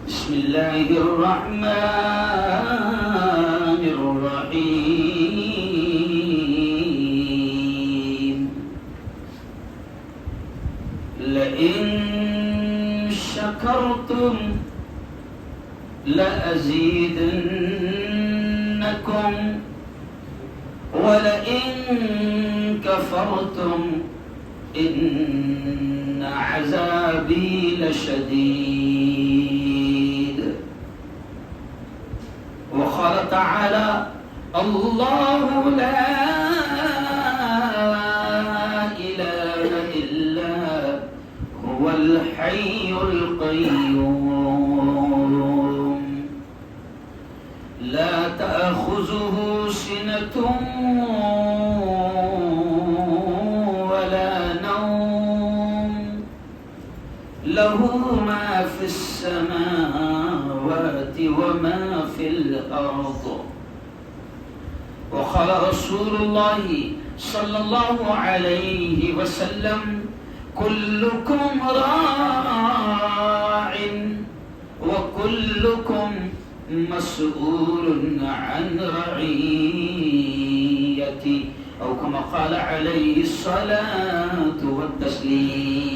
بسم الله الرحمن الرحيم لئن شكرتم لأزيدنكم ولئن كفرتم إن عذابي لشديد. وقال تعالى الله لا إله إلا هو الحي القيوم لا تأخذه سنة ولا نوم له ما في السماوات وما في الأرض. وقال رسول الله صلى الله عليه وسلم كلكم راع وكلكم مسؤول عن رعيته أو كما قال عليه الصلاة والتسليم.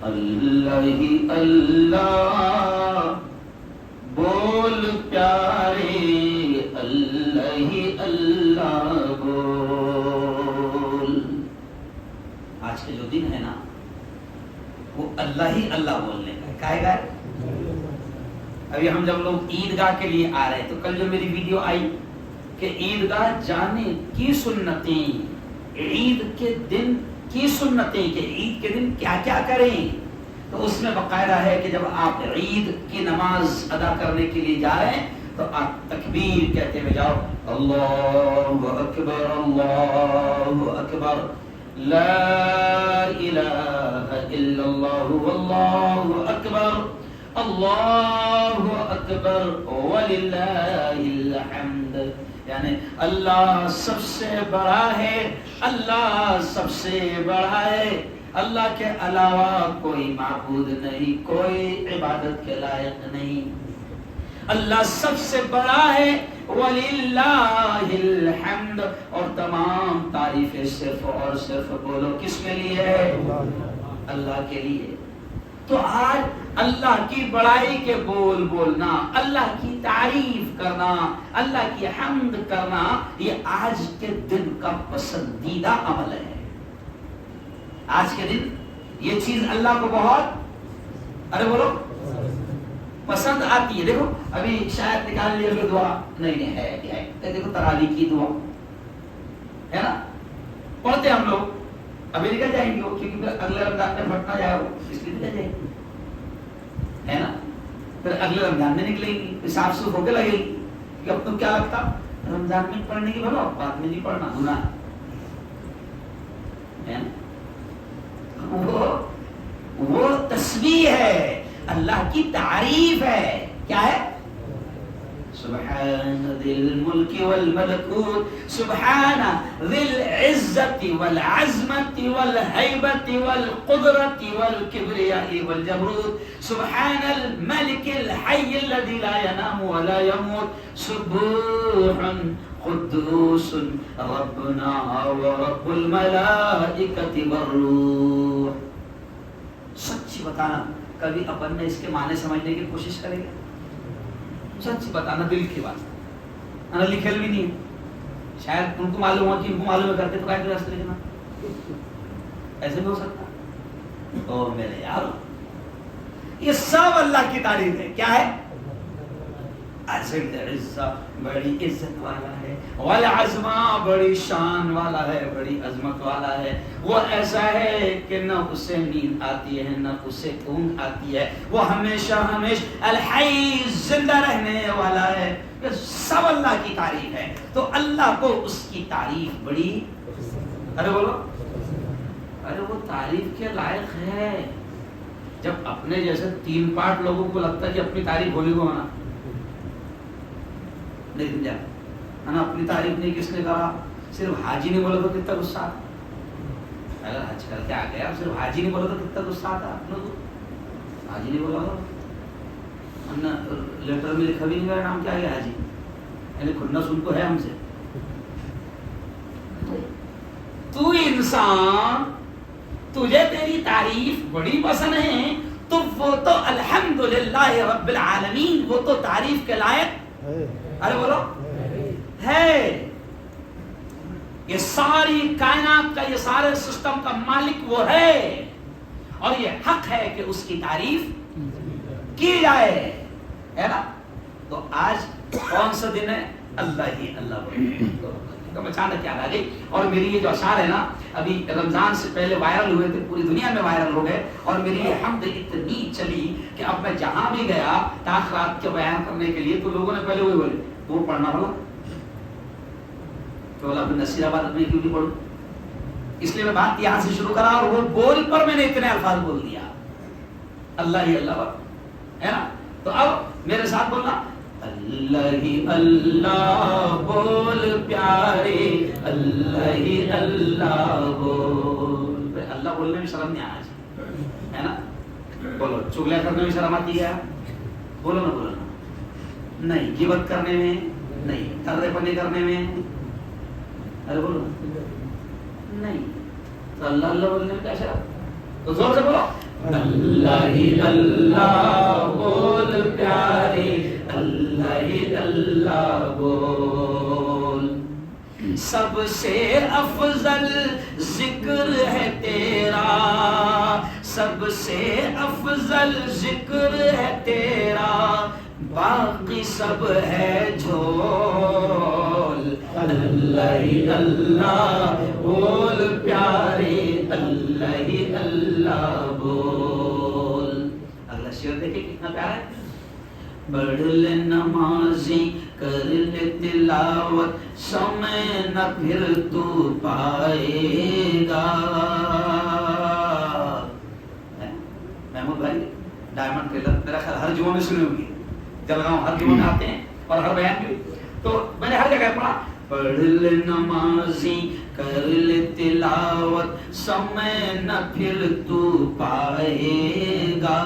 اللہ اللہ بول پیارے اللہ اللہ بول. آج کے جو دن ہے نا وہ اللہ ہی اللہ بولنے کا ہے. کہے گا ابھی ہم جب لوگ عیدگاہ کے لیے آ رہے تو کل جو میری ویڈیو آئی کہ عیدگاہ جانے کی سنتیں، عید کے دن کی سنتیں کہ عید کے دن کیا کیا کریں، تو اس میں باقاعدہ ہے کہ جب آپ عید کی نماز ادا کرنے کے لیے جا رہے ہیں تو آپ تکبیر کہتے ہوئے جاؤ اللہ اکبر اللہ اکبر لا الہ الا اللہ واللہ اکبر اللہ اکبر وللہ الحمد. یعنی اللہ سب سے بڑا ہے، اللہ سب سے بڑا ہے، اللہ کے علاوہ کوئی معبود نہیں، کوئی عبادت کے لائق نہیں، اللہ سب سے بڑا ہے. وَلِلَّهِ الْحَمْدُ اور تمام تعریفیں صرف اور صرف بولو کس کے لیے ہے؟ اللہ کے لیے. تو آج اللہ کی بڑائی کے بول بولنا، اللہ کی تعریف کرنا، اللہ کی حمد کرنا، یہ آج کے دن کا پسندیدہ عمل ہے. آج کے دن یہ چیز اللہ کو بہت ارے بولو پسند آتی ہے. دیکھو ابھی شاید نکال لیا کہ دعا نہیں ہے کیا ہے، دیکھو تراویح کی دعا ہے نا پڑھتے ہم لوگ. ابھی نکل جائیں گے کیونکہ اگلے رمضان میں پھٹنا جائے وہ اس لیے نکل جائے گی ہے نا. پھر اگلے رمضان میں نکلیں گی صاف صوف ہو کے لگے گی کہ اب تم کیا لگتا رمضان میں پڑھنے کی بولو بعد میں نہیں پڑھنا گناہ ہے نا. وہ تسبیح ہے، اللہ کی تعریف ہے. کیا ہے؟ سبحان ذی الملک والملکوت سبحان ذی العزت والعظمت والہیبت والقدرت والکبریاء والجبروت سبحان الملک الحی الذی لا ینام ولا یموت سبوح قدوس ربنا ورب الملائکۃ والروح. سچی بتانا کبھی اپن نے اس کے معنی سمجھنے کی کوشش کریں گے؟ سچ بتانا دل کی بات ہے، لکھل بھی نہیں ہے. شاید ان کو معلوم ہو کہ ان کو معلوم ہے کرتے تو کیا راستے لکھنا ایسے بھی ہو سکتا. او میرے یار یہ سب اللہ کی تعریف ہے. کیا ہے؟ بڑی عزت والا ہے، والعظمہ بڑی شان والا ہے، بڑی عظمت والا ہے. وہ ایسا ہے کہ نہ اسے نیند آتی ہے نہ اسے اونگ آتی ہے. وہ ہمیشہ ہمیشہ الحی زندہ رہنے والا ہے. سب اللہ کی تعریف ہے. تو اللہ کو اس کی تعریف بڑی ارے بولو ارے وہ تعریف کے لائق ہے. جب اپنے جیسے 3 پارٹ لوگوں کو لگتا ہے کہ اپنی تعریف بولی کو ہونا نہیں سمجھا ہے نا. اپنی تعریف نہیں کس نے کہا؟ صرف حاجی نے بولا تو کتنا غصہ اگر حج کر کے آ گیا صرف حاجی نہیں بولا تو کتنا غصہ آتا آپ لوگوں کو. حاجی نہیں بولا ورنہ لیٹر میں لکھا بھی نہیں میرا نام کیا ہے حاجی, یعنی کھلنا سن تو ہے ہم سے. تو انسان تجھے تیری تعریف بڑی پسند ہے تو وہ تو الحمدللہ رب العالمین, وہ تو تعریف کے لائق ارے بولو ہے. یہ ساری کائنات کا, یہ سارے سسٹم کا مالک وہ ہے, اور یہ حق ہے کہ اس کی تعریف کی جائے, ہے نا. تو آج کون سا دن ہے؟ اللہ ہی اللہ تو اچانک یاد آ گئی. اور میری یہ جو اشعار ہے نا ابھی رمضان سے پہلے وائرل ہوئے تھے, پوری دنیا میں وائرل ہو گئے, اور میری یہ حمد اتنی چلی کہ اب میں جہاں بھی گیا تاخرات کے بیان کرنے کے لیے تو لوگوں نے پہلے وہی بولے وہ پڑھنا ہوگا تو بولا نصیر آباد میں کیوں نہیں پڑھوں, اس لیے میں بات یہاں سے شروع کرا, اور وہ بول پر میں نے اتنے الفاظ بول دیا اللہ ہی اللہ ہے نا. تو اب میرے ساتھ بولنا اللہ ہی اللہ بول پیارے, اللہ ہی اللہ بول. اللہ بولنے میں شرم نہیں آنا چاہیے, ہے نا. بولو چغلیاں کرنے میں شرم آتی ہے؟ بولو نا, بولو نا. نہیں غیبت کرنے میں نہیں, ترے پنے کرنے میں ارے بولو نہیں. تو اللہ اللہ بولنے میں کیا شرم؟ تو زور سے بولو اللہ ہی اللہ بول پیارے, اللہ ہی اللہ بول. سب سے افضل ذکر ہے تیرا, سب سے افضل ذکر ہے تیرا, باقی سب ہے جھول. اللہ ہی اللہ بول پیارے, اللہ ہی اللہ بول. اگلا شعر دیکھیں کتنا پیارا ہے. پڑھ لے نمازی کر لے تلاوت, سمے نہ پھر تو پائے گا. محمود بھائی ڈائمنڈ ٹیلر میرا خیال ہر جمعہ میں سنے ہوگی, جلگاؤں ہر جمعہ میں آتے ہیں اور ہر بیان بھی, تو میں نے ہر جگہ پڑھا پڑھ لے نمازی کر لے تلاوت, سمے نہ پھر تو پائے گا.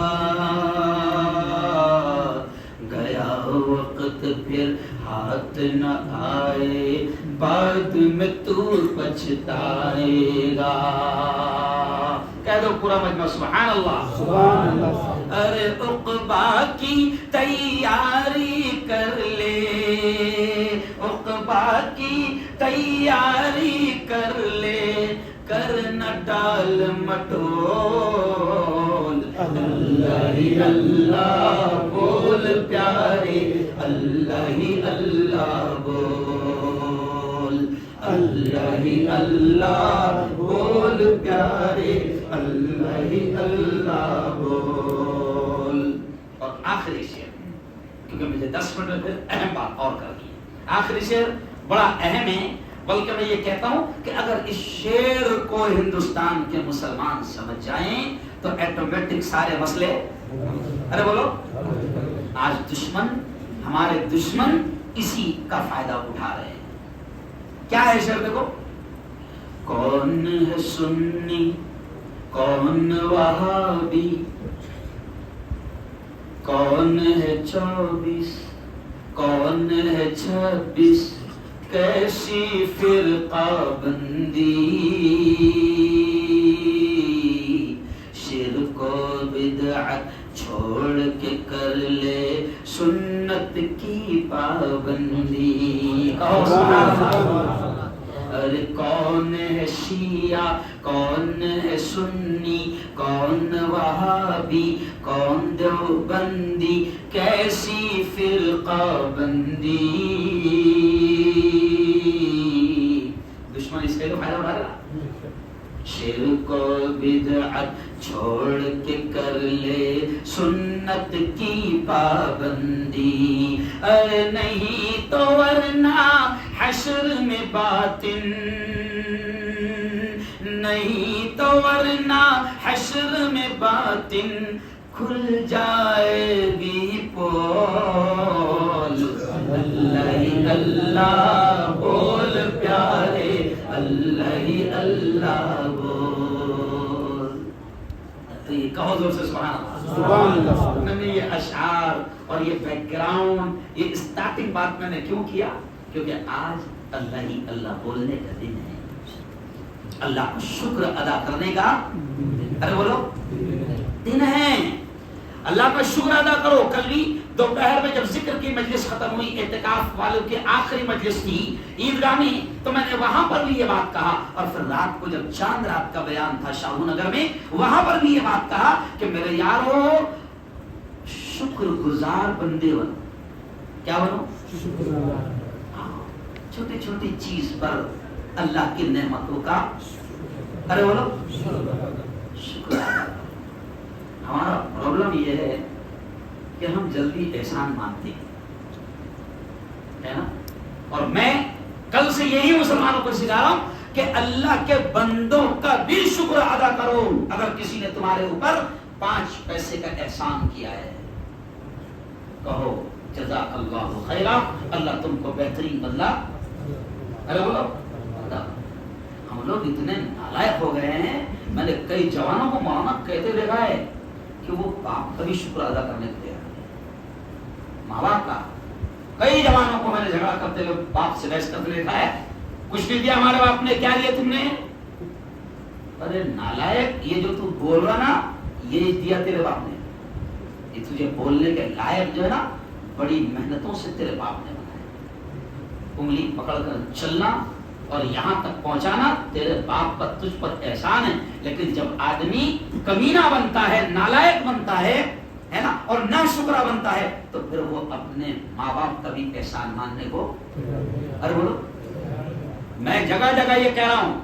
گیا وقت پھر ہاتھ نہ آئے, بعد میں تو پچھتائے گا. کہہ دو پورا مجمع سبحان اللہ سبحان اللہ. ارے عقبہ کی تیاری کر لے, عقبہ کی تیاری کر لے, کر نہ ڈال مٹول. اللہ ہی اللہ بول پیارے, اللہ ہی اللہ بول. اللہ ہی اللہ بول پیارے, اللہ ہی اللہ بول. اور آخری شعر, کیونکہ مجھے 10 منٹ میں پھر اہم بات اور کرنی ہے. آخری شعر بڑا اہم ہے, بلکہ میں یہ کہتا ہوں کہ اگر اس شعر کو ہندوستان کے مسلمان سمجھ جائیں تو ایٹومیٹک سارے مسئلے, ارے بولو. آج دشمن, ہمارے دشمن اسی کا فائدہ اٹھا رہے ہیں. کیا ہے شعر دیکھو, کون ہے سنی کون وہابی, کون ہے 24 کون ہے 26, کیسی فرقہ بندی. شرک و بدعت چھوڑ کے کر لے سنت کی پابندی. ارے کون ہے شیعہ کون ہے سنی, کون وہابی کون دیوبندی, کیسی فرقہ بندی. دشمن اس کا تو فائدہ اٹھا رہا. شرک و بدعت چھوڑ کے کر لے سنت کی پابندی. ارے نہیں تو ورنہ حشر میں باطن, نہیں تو ورنہ حشر میں باطن کھل جائے گی پول. اللہ ہی اللہ بول پیارے, اللہ ہی اللہ بول. تو یہ کہو زور سے سبحان اللہ. سبحان اللہ. میں نے یہ اشعار اور یہ بیک گراؤنڈ، یہ اسٹارٹنگ بات میں نے کیوں کیا؟ کیونکہ آج اللہ ہی اللہ بولنے کا دن ہے، اللہ کو شکر ادا کرنے کا، ارے بولو، دن ہے. اللہ کا شکر ادا کرو. کل بھی دوپہر میں جب ذکر کی مجلس ختم ہوئی، اعتکاف والوں کی آخری مجلس تھی عیدگاہ میں، تو میں نے وہاں پر بھی یہ بات کہا. اور پھر رات کو جب چاند رات کا بیان تھا شاہو نگر میں، وہاں پر بھی یہ بات کہا کہ میرے یارو شکر گزار بندے بنو. کیا بنو؟ چھوٹی چھوٹی چیز پر اللہ کی نعمتوں کا، ارے بولو، شکر ادا کرو. ہمارا پرابلم یہ ہے کہ ہم جلدی احسان مانتے ہیں نا. اور میں کل سے یہی مسلمانوں کو سکھا رہا ہوں کہ اللہ کے بندوں کا بھی شکر ادا کرو. اگر کسی نے تمہارے اوپر 5 پیسے کا احسان کیا ہے، کہو جزاک اللہ خیرا، اللہ تم کو بہترین بدلہ. ارے بولو، ہم لوگ اتنے نالائق ہو گئے ہیں. میں نے کئی جوانوں کو مولانا کہتے دیکھا ہے کہ وہ باپ کا بھی شکر ادا کرنے کو تیار ہے، ماں باپ کا. کئی جوانوں کو میں نے جھگڑا کرتے ہوئے باپ سے بحث کرتے دیکھا ہے. کچھ بھی دیا ہمارے باپ نے، کیا دیا تم نے؟ ارے نالائق، یہ جو تو بول رہا نا، یہ دیا تیرے باپ نے. یہ تجھے بولنے کے لائق جو ہے نا، بڑی محنتوں سے تیرے باپ نے بنایا. انگلی پکڑ کر چلنا اور یہاں تک پہنچانا تیرے باپ کا تجھ پر احسان ہے. لیکن جب آدمی کمینہ بنتا ہے، نالائق بنتا ہے نا، اور ناشکرا بنتا ہے، تو پھر وہ اپنے ماں باپ کا بھی احسان ماننے کو، ارے بولو. میں جگہ جگہ یہ کہہ رہا ہوں،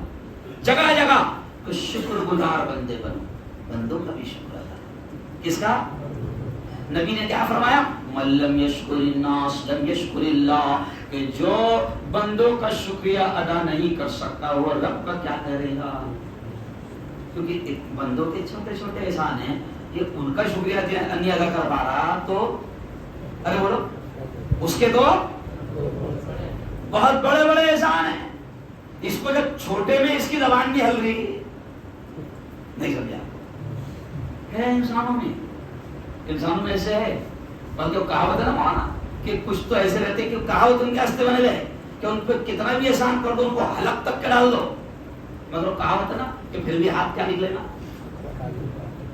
جگہ جگہ کہ شکر گزار بندے بنو، بندوں کا بھی شکر ادا. کس کا؟ نبی نے کیا فرمایا؟ من لم یشکر الناس لم یشکر اللہ، کہ جو بندوں کا شکریہ ادا نہیں کر سکتا وہ رب کا کیا کرے گا. کیونکہ بندوں کے چھوٹے چھوٹے احسان ہیں، یہ ان کا شکریہ نہیں ادا کر پا رہا تو، ارے بولو، اس کے تو بہت بڑے بڑے احسان ہیں. اس کو جب چھوٹے میں اس کی زبان نہیں ہل رہی، نہیں سمجھا ہے. انسانوں میں ایسے ہے. بلکہ وہ کہاوت ہے نا مولانا کہ کچھ تو ایسے رہتے کہ کہاوت ان کے ہستے بنے رہے کہ ان پہ کتنا بھی احسان کر دو، ان کو حلق تک کے ڈال دو، مگر وہ کہاوت ہے نا کہ پھر بھی ہاتھ کیا نکلے گا.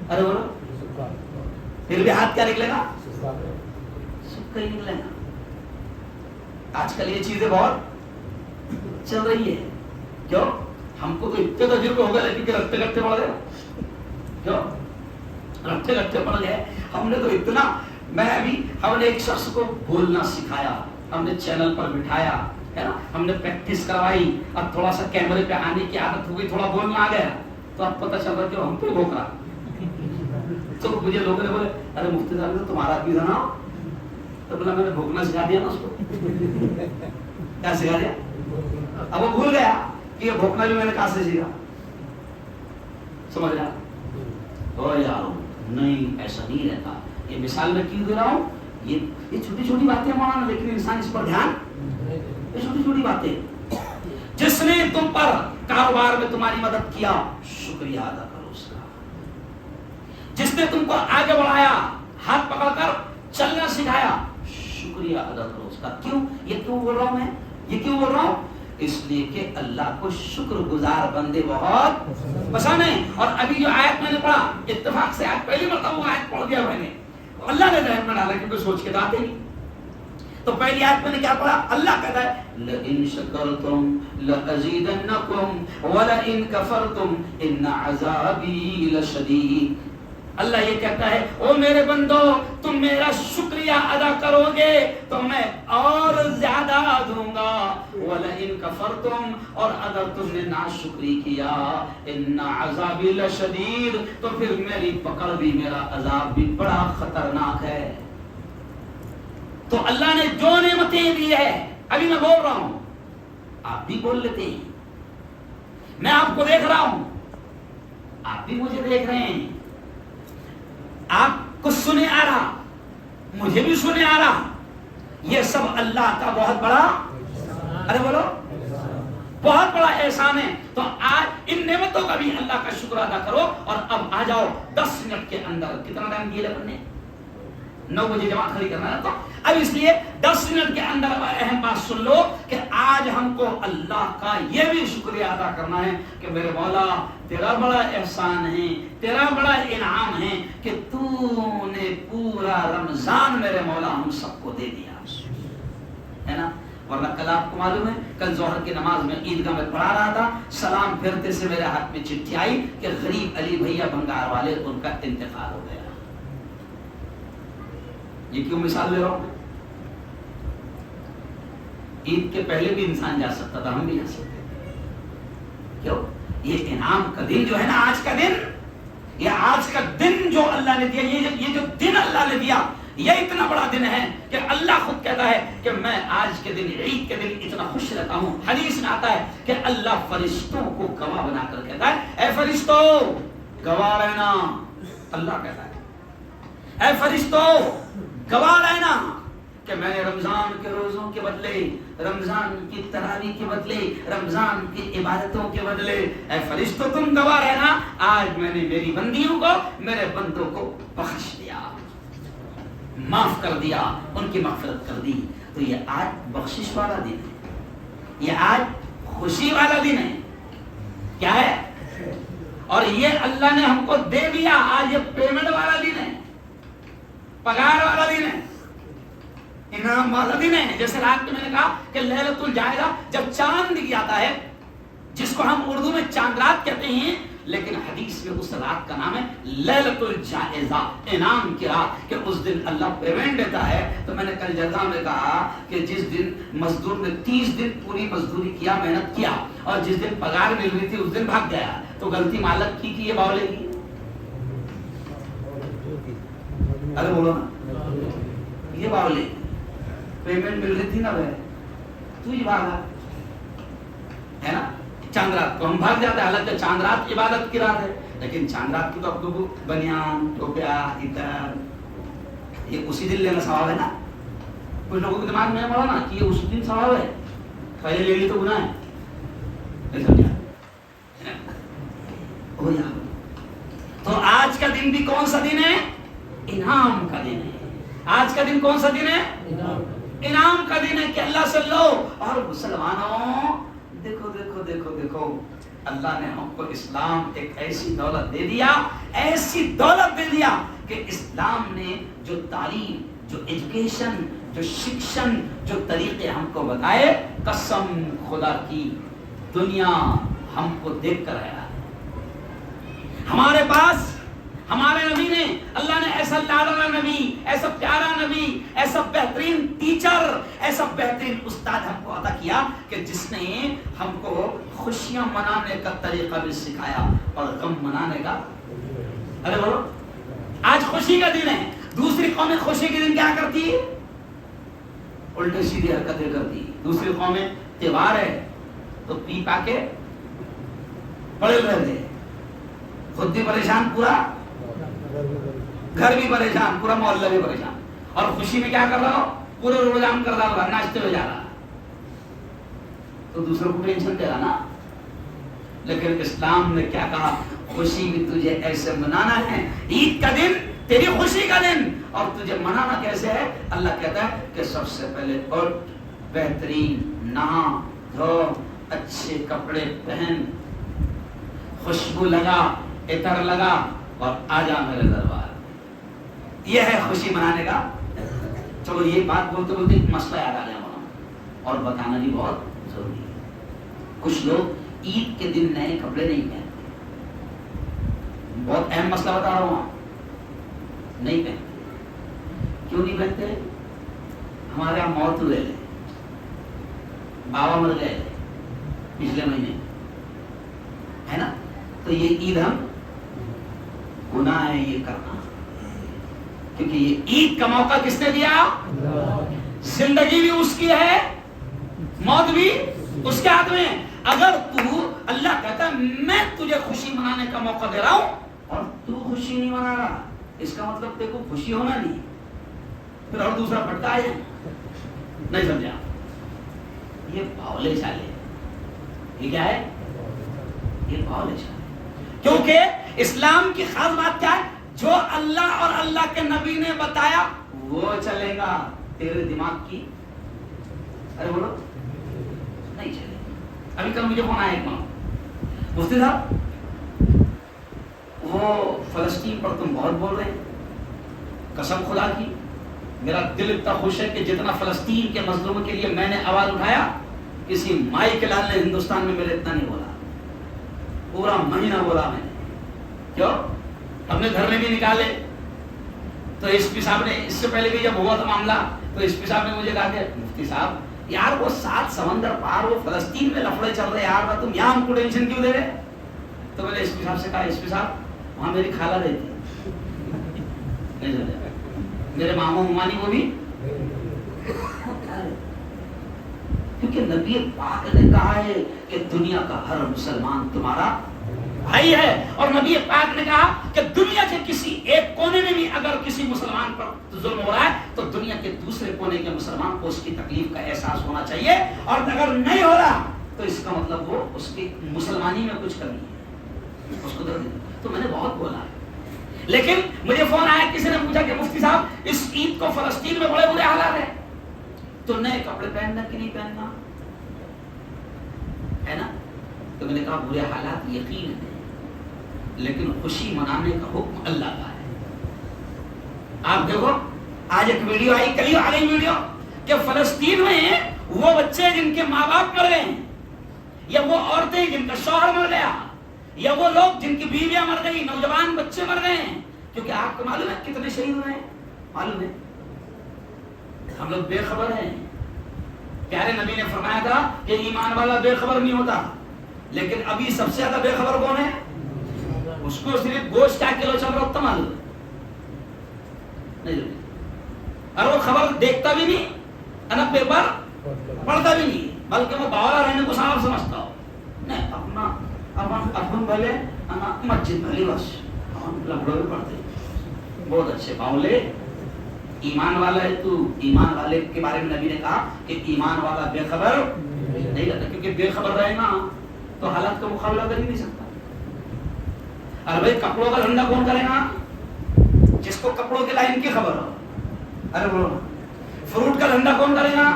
ارے بولو، پھر بھی ہاتھ کیا نکلے گا؟ سکھ ہی نکلے گا. آج کل یہ چیزیں بہت چل رہی ہے. کیوں؟ ہم کو تو اتنے تجربے ہو گئے، لیکن کہ رکھتے رکھتے پڑ گئے. کیوں رکھتے رکھتے پڑ گئے؟ ہم نے تو اتنا، میں ابھی ہم نے ایک شخص کو بولنا سکھایا، ہم نے چینل پر بٹھایا ہے نا، ہم نے پریکٹس کروائی. اب تھوڑا سا کیمرے پہ آنے کی عادت ہو گئی، تھوڑا بولنا آ گیا، تو اب پتہ چل رہا کہ ہم پہ بھوک رہا. تو مجھے لوگوں نے بولے ارے مفتی صاحب تو تمہارا بھی تھا نا. تو بولا میں نے بھوکنا سکھا دیا نا اس کو. کیا سکھا دیا؟ اب وہ بھول گیا کہ یہ بھوکنا بھی میں نے کہاں سے سیکھا. سمجھ رہا؟ او یارو نہیں، ایسا نہیں رہتا. یہ مثال میں کیوں دے رہا ہوں؟ یہ چھوٹی چھوٹی باتیں مولانا، لیکن انسان اس پر دھیان، یہ چھوٹی چھوٹی باتیں. جس نے تم پر کاروبار میں تمہاری مدد کیا، شکریہ ادا کرو اس کا. جس نے تم کو آگے بڑھایا، ہاتھ پکڑ کر چلنا سکھایا، شکریہ ادا کرو اس کا. کیوں یہ کیوں بول رہا ہوں میں؟ یہ کیوں بول رہا ہوں؟ اس لیے کہ اللہ کو شکر گزار بندے بہت پسند ہیں. اور ابھی جو آیت میں نے پڑھا، اتفاق سے آج پہلی مرتبہ وہ آیت پڑھ دیا میں نے، اللہ نے ذہن میں ڈالا کیونکہ سوچ کے تو آتے نہیں. تو پہلی آیت میں نے کیا پڑھا؟ اللہ کہتا ہے لئن شکرتم لأزیدنکم ولئن کفرتم ان عذابی لشدید. اللہ یہ کہتا ہے او میرے بندو، تم میرا شکریہ ادا کرو گے تو میں اور زیادہ دوں گا. وَلَئِن كَفَرْتُمْ، اور اگر تم نے ناشکری کیا، ان عذابی لشدید، تو پھر میری پکڑ بھی، میرا عذاب بھی بڑا خطرناک ہے. تو اللہ نے جو نعمتیں دی ہے، ابھی میں بول رہا ہوں، آپ بھی بول لیتے ہیں، میں آپ کو دیکھ رہا ہوں، آپ بھی مجھے دیکھ رہے ہیں، آپ کو سنے آ رہا، مجھے بھی سنے آ رہا. یہ سب اللہ کا بہت بڑا، ارے بولو، بہت بڑا احسان ہے. تو آج ان نعمتوں کا بھی اللہ کا شکر ادا کرو. اور اب آ جاؤ 10 منٹ کے اندر. کتنا ٹائم دیا اپن نے؟ 9 بجے جماعت کھڑی کرنا ہے. تو اب اس لیے 10 منٹ کے اندر اہم بات سن لو کہ آج ہم کو اللہ کا یہ بھی شکریہ ادا کرنا ہے کہ میرے مولا تیرا بڑا احسان ہے, تیرا بڑا انعام ہے کہ تو نے پورا رمضان میرے مولا ہم سب کو دے دیا ہے نا. ورنہ کل آپ کو معلوم ہے, کل ظہر کی نماز میں عیدگاہ میں پڑھا رہا تھا, سلام پھرتے سے میرے ہاتھ میں چٹھی آئی کہ غریب علی بھیا بنگار والے ان کا انتقال ہو گیا. یہ کیوں مثال لے رہا ہوں؟ عید کے پہلے بھی انسان جا سکتا تھا, ہم بھی جا سکتے تھے. کیوں؟ یہ انعام کا دن جو ہے نا, آج کا دن, یہ آج کا دن جو اللہ نے دیا, یہ جو دن اللہ نے دیا, یہ اتنا بڑا دن ہے کہ اللہ خود کہتا ہے کہ میں آج کے دن, عید کے دن اتنا خوش رہتا ہوں. حدیث میں آتا ہے کہ اللہ فرشتوں کو گواہ بنا کر کہتا ہے, اے فرشتوں گواہ رہنا. اللہ کہتا ہے اے فرشتوں گواہ رہنا کہ میں نے رمضان کے روزوں کے بدلے, رمضان کی تراویح کے بدلے, رمضان کی عبادتوں کے بدلے, اے فرشتوں تم گواہ رہنا, آج میں نے میری بندیوں کو, میرے بندوں کو بخش دیا, معاف کر دیا, ان کی مغفرت کر دی. تو یہ آج بخشش والا دن ہے, یہ آج خوشی والا دن ہے. کیا ہے؟ اور یہ اللہ نے ہم کو دے دیا. آج یہ پیمنٹ والا دن ہے, پگار والا دن ہے, انعام والا دن ہے. جیسے رات میں نے کہا کہ لیلۃ الجائزہ, جب چاند دکھ جاتا ہے, جس کو ہم اردو میں چاند رات کہتے ہیں, لیکن حدیث میں اس رات کا نام ہے لیلۃ الجائزہ, انعام کی رات, کہ اس دن اللہ پیمنٹ دیتا ہے. تو میں نے کل جلسہ میں کہا کہ جس دن مزدور نے 30 دن پوری مزدوری کیا, محنت کیا, اور جس دن پگار مل رہی تھی اس دن بھاگ گیا, تو غلطی مالک کی یہ باولے کی؟ ارے بولو نا, یہ باولے, پیمنٹ مل رہی تھی نا بھائی, تو یہ بھاگا ہے نا. چاند رات کو ہم بھاگ جاتے ہیں, حالانکہ چاند رات عبادت کی رات ہے, لیکن چاند رات کی تو اب تو بنیان, ٹوپیا, عطر, یہ اسی دن لینا ثواب ہے نا. کچھ لوگوں کے دماغ میں پڑا نا کہ یہ اسی دن ثواب ہے, پہلے لے لی تو گناہ ہے. نہیں سمجھا؟ تو آج کا دن بھی کون سا دن ہے؟ انعام کا دن ہے. آج کا دن کون سا دن ہے؟ انعام کا دن ہے کہ اللہ سے لو. اور مسلمانوں دیکھو دیکھو دیکھو دیکھو, اللہ نے ہم کو اسلام ایک ایسی دولت دے دیا, ایسی دولت دے دیا کہ اسلام نے جو تعلیم, جو ایجوکیشن, جو شکشن, جو طریقے ہم کو بتائے, قسم خدا کی دنیا ہم کو دیکھ کر آیا. ہمارے پاس ہمارے نبی نے, اللہ نے ایسا لاڈلا نبی, ایسا پیارا نبی, ایسا بہترین ٹیچر, ایسا بہترین استاد ہم کو عطا کیا کہ جس نے ہم کو خوشیاں منانے کا طریقہ بھی سکھایا اور غم منانے کا. ارے بولو, آج خوشی کا دن ہے. دوسری قومیں خوشی کے دن کیا کرتی, الٹے سیدھی حرکتیں کرتی. دوسری قومیں تہوار ہے تو پی پا کے پڑے رہتے, خود بھی پریشان, پورا گھر بھی پریشان, پورا محلہ بھی پریشان, اور خوشی میں کیا کر رہا ہو, پورے روزام کر رہا ہوگا, ناچتے ہوئے جا رہا, تو دوسروں کو ٹینشن دے رہا نا. لیکن اسلام نے کیا کہا, خوشی بھی تجھے ایسے منانا ہے, عید کا دن تیری خوشی کا دن, اور تجھے منانا کیسے ہے؟ اللہ کہتا ہے کہ سب سے پہلے اٹھ, بہترین نہا دھو, اچھے کپڑے پہن, خوشبو لگا, عطر لگا, اور آ جا میرے دربار. یہ ہے خوشی منانے کا. چلو یہ بات بولتے بولتے ایک مسئلہ یاد آ گیا مولانا, اور بتانا بھی بہت ضروری ہے. کچھ لوگ عید کے دن نئے کپڑے نہیں پہنتے. بہت اہم مسئلہ بتا رہا ہوں, نہیں پہنتے. کیوں نہیں پہنتے؟ ہمارے یہاں موت ہوئے تھے, بابا مر گئے تھے پچھلے مہینے, ہے نا. تو یہ عید ہم گناہ ہے یہ کرنا, کیونکہ یہ عید کا موقع کس نے دیا؟ زندگی بھی اس کی ہے, موت بھی اس کے ہاتھ میں. اگر تو, اللہ کہتا ہے میں تجھے خوشی منانے کا موقع دے رہا ہوں اور تو خوشی نہیں منا رہا, اس کا مطلب دیکھو خوشی ہونا نہیں, پھر اور دوسرا پڑتا ہے. نہیں سمجھا؟ یہ باولے چالے, یہ کیا ہے؟ یہ وائلیشن ہے. کیونکہ اسلام کی خاص بات کیا ہے؟ جو اللہ اور اللہ کے نبی نے بتایا وہ چلے گا. تیرے دماغ کی ارے بولو نہیں چلے گا. ابھی کل مجھے فون آیا ایک مفتی صاحب وہ فلسطین پر تم بہت بول رہے ہیں. قسم خدا کی میرا دل اتنا خوش ہے کہ جتنا فلسطین کے مظلوموں کے لیے میں نے آواز اٹھایا کسی مائی کے لال نے ہندوستان میں میرے اتنا نہیں بولا. پورا مہینہ بولا میں نے. کیوں؟ ہم نے دھرنے بھی نکالے تو ایس پی صاحب نے اس سے پہلے بھی جب ہوا تھا معاملہ تو ایس پی صاحب نے مجھے کہا کہ مفتی صاحب یار وہ 7 سمندر پار وہ فلسطین میں لفڑے چل رہے یار تم یہاں ہم کو ٹینشن کیوں دے رہے؟ تو میں نے ایس پی صاحب سے کہا ایس پی صاحب وہاں میری خالہ رہتی نہیں میرے ماموں ممانی وہ بھی کیونکہ نبی پاک نے کہا ہے کہ دنیا کا ہر مسلمان تمہارا بھائی ہے. اور نبی پاک نے کہا کہ دنیا کے کسی ایک کونے میں بھی اگر کسی مسلمان پر ظلم ہو رہا ہے تو دنیا کے دوسرے کونے کے مسلمان کو اس کی تکلیف کا احساس ہونا چاہیے. اور اگر نہیں ہو رہا تو اس کا مطلب وہ اس کی مسلمانی میں کچھ کمی ہے اس کو درد. تو میں نے بہت بولا ہے لیکن مجھے فون آیا کسی نے پوچھا کہ مفتی صاحب اس عید کو فلسطین میں بڑے برے حالات ہیں تو نئے کپڑے پہننا کہ نہیں پہننا ہے نا. تو میں نے کہا برے حالات یقین ہے لیکن خوشی منانے کا حکم اللہ کا ہے. آپ دیکھو آج ایک ویڈیو آئی کل آ گئی ویڈیو کہ فلسطین میں وہ بچے جن کے ماں باپ مر گئے یا وہ عورتیں جن کا شوہر مر گیا یا وہ لوگ جن کی بیویاں مر گئی نوجوان بچے مر گئے ہیں. کیونکہ آپ کو معلوم ہے کتنے شہید ہوئے ہیں؟ معلوم ہے ہم لوگ بے خبر ہیں. پیارے نبی نے فرمایا تھا کہ ایمان والا بے خبر نہیں ہوتا لیکن ابھی سب سے زیادہ بے خبر کون ہے؟ اس کو صرف گوشت کیا کلو چل رہا ہوتا معلوم نہیں اور وہ خبر دیکھتا بھی نہیں انا پیپر پڑھتا بھی نہیں بلکہ وہ باولا رہنے کو صاحب سمجھتا ہو. نہیں اپنا اپن بھلے مسجد بھلی بس ہم لفڑوں میں پڑھتے بہت اچھے باولے. ایمان والا ہے تو ایمان والے کے بارے میں نبی نے کہا کہ ایمان والا بے خبر نہیں رہتا کیونکہ بے خبر رہے نا تو حالات کا مقابلہ کر ہی نہیں سکتا. ارے بھائی کپڑوں کا دھندا کون کرے گا؟ جس کو کپڑوں کے لائن کی خبر ہو. ارے بولو فروٹ کا دھندا کون کرے گا؟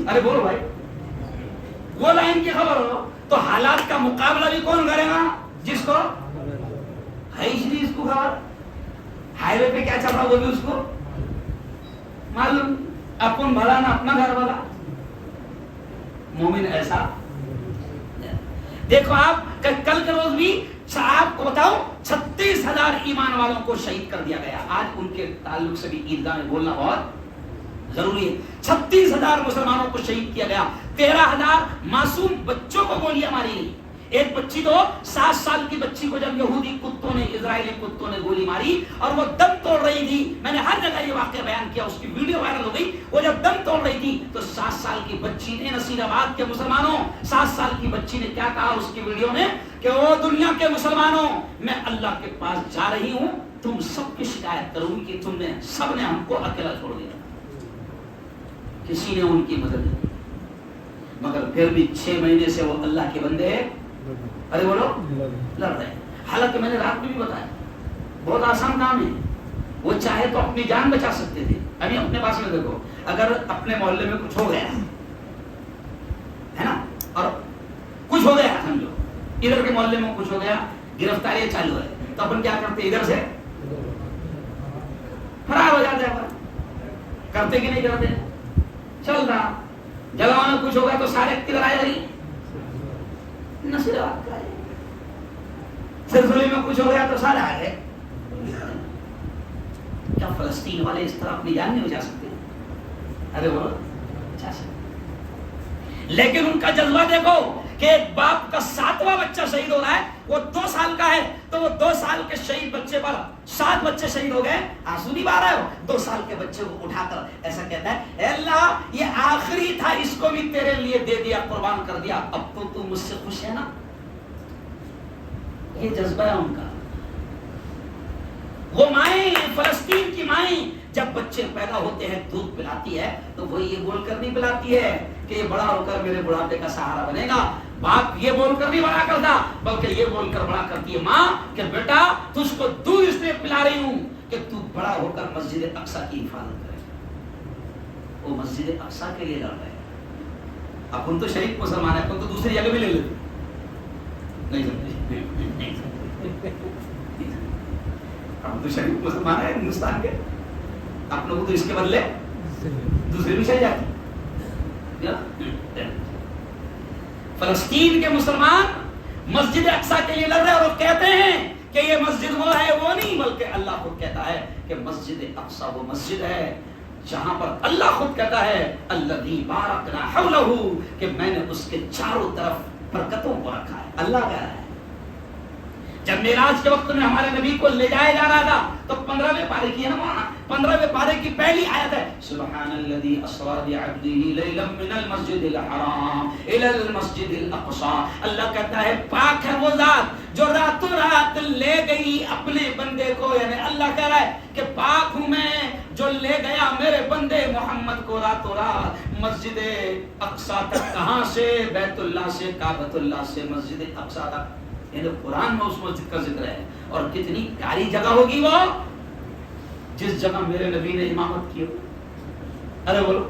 ارے بولو بھائی وہ لائن کی خبر ہو. تو حالات کا مقابلہ بھی کون کرے گا؟ جس کو ہے اس کو خبر ہائی وے پہ کیا چل رہا وہ بھی اس کو معلوم. اپن بھلا نہ اپنا گھر والا. مومن ایسا دیکھو آپ کل کے روز بھی آپ کو بتاؤ 36,000 ایمان والوں کو شہید کر دیا گیا. آج ان کے تعلق سے بھی عیدگاہ میں بولنا بہت ضروری ہے. 36,000 مسلمانوں کو شہید کیا گیا. 13,000 معصوم بچوں کو گولیاں ماری گئی. ایک بچی تو 7 سال کی بچی کو جب یہودی کتوں نے اسرائیلی کتوں نے گولی ماری اور وہ دم توڑ رہی تھی میں نے ہر جگہ یہ واقعہ بیان کیا اس کی ویڈیو وائرل ہو گئی. وہ جب دم توڑ رہی تھی تو 7 سال کی بچی نے نصیر آباد کے مسلمانوں 7 سال کی بچی نے کیا کہا اس کی ویڈیو میں کہ وہ دنیا کے مسلمانوں میں اللہ کے پاس جا رہی ہوں تم سب کی شکایت کروں گی کہ تم نے سب نے ہم کو اکیلا چھوڑ دیا. کسی نے ان کی مدد نہیں مگر پھر بھی 6 مہینے سے وہ اللہ کے بندے ارے بولو لڑ رہے ہیں. حالانکہ میں نے رات میں بھی بتایا بہت آسان کام ہے. وہ چاہے تو اپنی جان بچا سکتے تھے. ابھی اپنے پاس میں دیکھو اگر اپنے محلے میں کچھ ہو گیا ہے نا اور کچھ ہو گیا سمجھو ادھر کے محلے میں کچھ ہو گیا گرفتاریاں چالو ہے تو اپن کیا کرتے ادھر سے فرار ہو جاتے ہیں. کرتے کہ نہیں کرتے؟ چل رہا جگہ میں کچھ ہوگا تو سارے کدھر آئے رہی نصیرات کا ہے. سرزولی میں کچھ ہو گیا تو سارے آ گئے. کیا فلسطین والے اس طرح اپنی جان نہیں بچا سکتے؟ ارے وہ بچا سکتے لیکن ان کا جذبہ دیکھو کہ ایک باپ کا 7واں بچہ شہید ہو رہا ہے وہ 2 سال کا ہے تو وہ 2 سال کے شہید بچے پر 7 بچے شہید ہو گئے. آنسو نہیں بہا رہے ہو. 2 سال کے بچے کو اٹھا کر ایسا کہتا ہے اے اللہ یہ آخری تھا اس کو بھی تیرے لیے دے دیا قربان کر دیا اب تو مجھ سے خوش ہے نا. یہ جذبہ ہے ان کا. وہ مائیں فلسطین کی مائیں جب بچے پیدا ہوتے ہیں دودھ پلاتی ہے تو وہ یہ بول کر نہیں پلاتی ہے کہ یہ بڑا ہو کر میرے بڑھاپے کا سہارا بنے گا. باپ یہ بول کر نہیں بڑا کرتا بلکہ یہ بول کر بڑا کرتی ہے ماں کہ بیٹا تجھ کو دودھ اس لیے پلا رہی ہوں کہ تو بڑا ہو کر مسجد اقصی کی حفاظت کرے. وہ مسجد اقصی کے لیے لڑ رہے ہیں. اپن تو شریف مسلمان ہے, اپن تو دوسری جگہ بھی لے لیتے. نہیں سمجھے, ہم تو شریف مسلمان ہے ہندوستان کے, آپ لوگوں تو اس کے بدلے دوسری بھی چل جاتی. فلسطین کے مسلمان مسجد اقصی کے لیے لڑ رہے ہیں اور کہتے ہیں کہ یہ مسجد وہ ہے وہ نہیں, بلکہ اللہ خود کہتا ہے کہ مسجد اقصی وہ مسجد ہے جہاں پر اللہ خود کہتا ہے الذی بارکنا حولہ, کہ میں نے اس کے چاروں طرف برکتوں کو رکھا ہے. اللہ کہہ رہا ہے. جب معراج کے وقت میں ہمارے نبی کو لے جایا جا رہا تھا تو 15ویں پارے کی ہے نا, وہاں 15ویں پارے کی پہلی آیت ہے سبحان الذی اسری بعبدہ لیلا من المسجد الحرام الی المسجد الاقصی. اللہ کہتا ہے پاک ہے وہ ذات جو راتوں رات لے گئی اپنے بندے کو, یعنی اللہ کہہ رہا ہے کہ پاک ہوں میں جو لے گیا میرے بندے محمد کو راتوں رات مسجد اقصی تک. کہاں سے؟ بیت اللہ سے, کعبۃ اللہ سے مسجد اقصی تک. یعنی قرآن میں اس مسجد کا ذکر ہے. اور کتنی پیاری جگہ ہوگی وہ جس جگہ میرے نبی نے امامت کی ہو. ارے بولو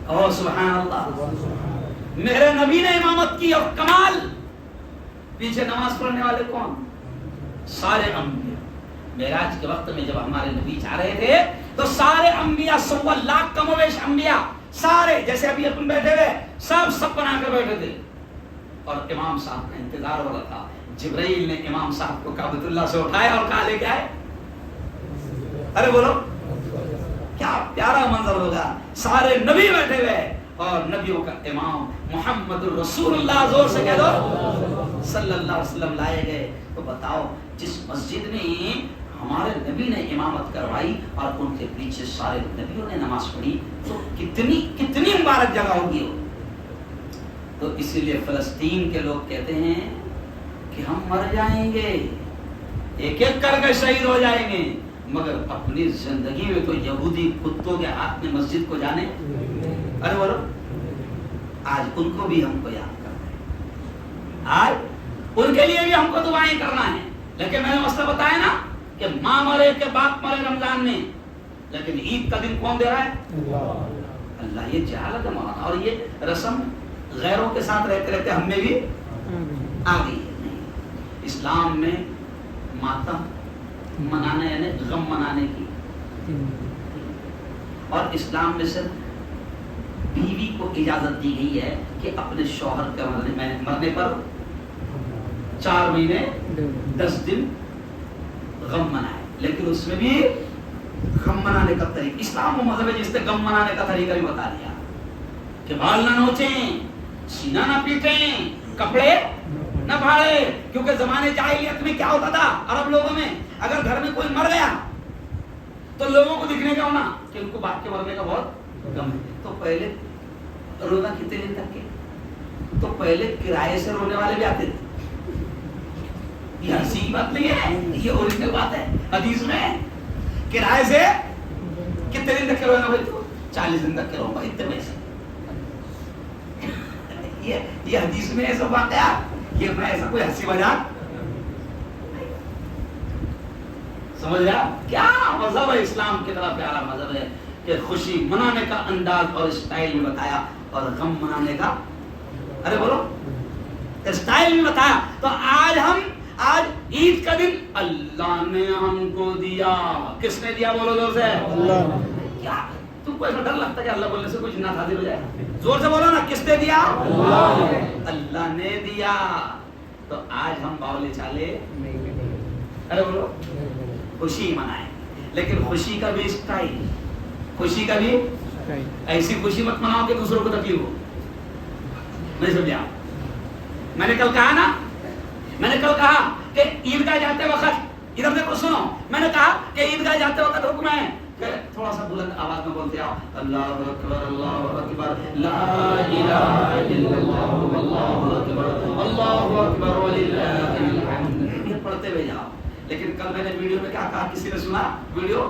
او سبحان اللہ, میرے نبی نے امامت کی. اور کمال پیچھے نماز پڑھنے والے کون؟ سارے انبیاء. معراج کے وقت میں جب ہمارے نبی جا رہے تھے تو سارے انبیاء 1.25 لاکھ کم و بیش انبیاء سارے جیسے ابھی اپن بیٹھے ہوئے سب بنا کے بیٹھے تھے. اور امام صاحب کا انتظار ہو رہا تھا. جبرائیل نے امام صاحب کو کعبۃ اللہ سے اٹھایا اور کہا لے کے آئے. ارے بولو کیا پیارا منظر ہوگا. سارے نبی بیٹھے ہوئے اور نبیوں کا امام محمد الرسول اللہ, زور سے کہہ دو صلی اللہ علیہ وسلم لائے گئے. تو بتاؤ جس مسجد میں ہمارے نبی نے امامت کروائی اور ان کے پیچھے سارے نبیوں نے نماز پڑھی تو کتنی مبارک جگہ ہوگی وہ. تو اسی لیے فلسطین کے لوگ کہتے ہیں کہ ہم مر جائیں گے, ایک ایک کر کے شہید ہو جائیں گے, مگر اپنی زندگی میں تو یہودی کتوں کے ہاتھ میں مسجد کو جانے. ارے بولو آج ان کو بھی ہم کو یاد کرنا ہے, آج ان کے لیے بھی ہم کو دعائیں کرنا ہے. لیکن میں نے مسئلہ بتایا نا کہ ماں مرے کہ باپ مرے رمضان میں, لیکن عید کا دن کون دے رہا ہے؟ اللہ. یہ جہالت ہے مولانا, اور یہ رسم غیروں کے ساتھ رہتے رہتے ہم میں بھی آ گئی ہے. اسلام میں ماتم منانے یعنی غم منانے کی, اور اسلام میں صرف بیوی کو اجازت دی گئی ہے کہ اپنے شوہر کے مرنے پر 4 مہینے 10 دن غم منائے. لیکن اس میں بھی غم منانے کا طریقہ, اسلام وہ مذہب ہے جس نے غم منانے کا طریقہ بھی بتا دیا کہ بال نہ نوچیں, سینہ نہ پیٹیں, کپڑے نہ پھاڑے. کیونکہ زمانے جاہلیت میں کیا ہوتا تھا عرب لوگوں میں, اگر گھر میں کوئی مر گیا تو لوگوں کو دکھنے کا ہونا کہ ان کو باپ کے مرنے کا بہت غم ہے. تو پہلے رونا کتنے دن تک کے, تو پہلے کرائے سے رونے والے بھی آتے تھے. یہ ہنسی بات نہیں ہے, یہ اوریجنل بات ہے. حدیث میں کرائے سے کتنے دن تک کے رونا, بھائی تو 40 دن تک کے رہوں گا اتنے پیسے. یہ حدیث میں ایسا واقعہ, یہ میں ایسا کوئی ہنسی مذاق سمجھ رہا. کیا مذہب ہے اسلام, کتنا پیارا مذہب ہے کہ خوشی منانے کا انداز اور اسٹائل بھی بتایا اور غم منانے کا ارے بولو اسٹائل بھی بتایا. تو آج عید کا دن اللہ نے ہم کو دیا. کس نے دیا بولو زور سے؟ اللہ. کیا تم کو ایسا ڈر لگتا ہے کہ اللہ بولنے سے کوئی جنات حاضر ہو جائے؟ زور سے بولو نا, کس نے دیا؟ اللہ نے دیا. تو آج ہم باولے چالے ارے بولو خوشی منائیں, لیکن خوشی کا بھی اسٹائل, خوشی کا بھی ایسی خوشی مت مناؤ کہ دوسروں کو تکلیف ہو. نہیں سمجھا؟ میں نے کل کہا کہ عیدگاہ جاتے وقت ادھر دیکھو سنو, میں نے کہا کہ عیدگاہ جاتے وقت حکم ہے کہ تھوڑا سا بلند آواز میں بولتے آؤ اللہ اکبر اللہ اکبر لا الہ الا اللہ واللہ اکبر اللہ اکبر وللہ الحمد, یہ پڑھتے ہوئے جاؤ. لیکن کل میں نے ویڈیو میں کیا کہا, کسی نے سنا ویڈیو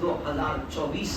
2024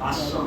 500।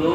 2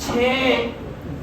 6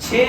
6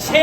6